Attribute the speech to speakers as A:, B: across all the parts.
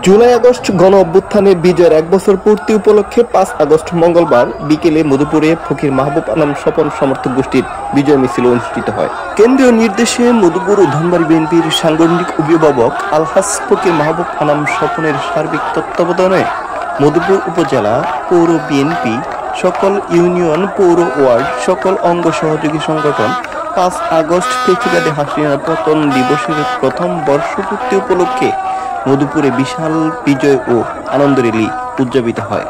A: July August গণ অভ্যুত্থানে বিজয়ের 1 বছর পূর্তি উপলক্ষে 5 আগস্ট মঙ্গলবার বিকেলে মধুপুরে ফকির মাহবুব আনাম স্বপন সমর্থক গোষ্ঠীর বিজয় মিছিল অনুষ্ঠিত হয়। কেন্দ্রীয় নির্দেশে মধুপুর ও ধনবাড়ী বিএনপির সাংগঠনিক অভিভাবক আলহাজ ফকির মাহবুব আনাম স্বপনের সার্বিক তত্ত্বাবধানে মধুপুর উপজেলা পৌর বিএনপি, সকল ইউনিয়ন, পৌর ওয়ার্ড, সকল অঙ্গ সহযোগী সংগঠন 5 আগস্ট প্রেসিডেন্ট হাসিনার পতন দিবসের প্রথম বর্ষপূর্তি উপলক্ষে মধুপুরে বিশাল বিজয় ও আনন্দ র্যালি উদযাপিত হয়।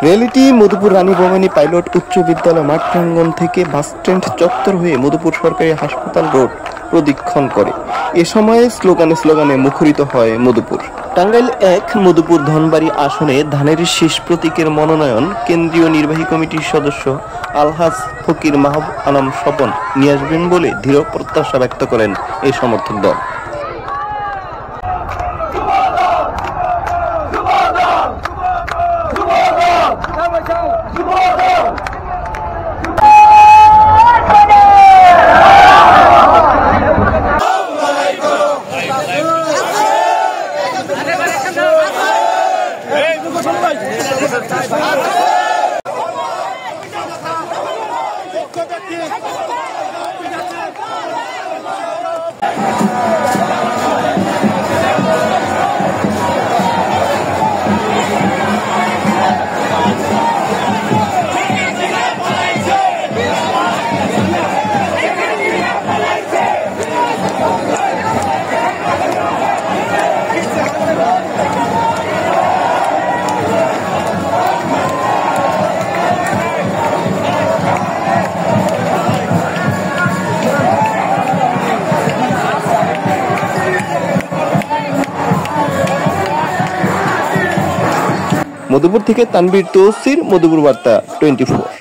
A: র্যালিটি মধুপুর রানী ভবানী পাইলট উচ্চ বিদ্যালয় মাঠ প্রাঙ্গণ থেকে বাসস্ট্যান্ড চত্বর হয়ে মধুপুর সরকারি হাসপাতাল রোড প্রদক্ষিণ করে। এ সময় স্লোগানে মুখরিত হয় মধুপুর। টাঙ্গাইল 1 মধুপুর ধনবাড়ী আসনে ধানের শীষ প্রতীকের মনোনয়ন কেন্দ্রীয় নির্বাহী কমিটির সদস্য আলহাজ ফকির মাহবুব আনাম স্বপন নিয়ে আসবেন বলে দৃঢ় প্রত্যাশা ব্যক্ত করেন এই সমর্থক দল। মধুপুর থেকে তানভীর তৌসির, মধুপুর বার্তা 24।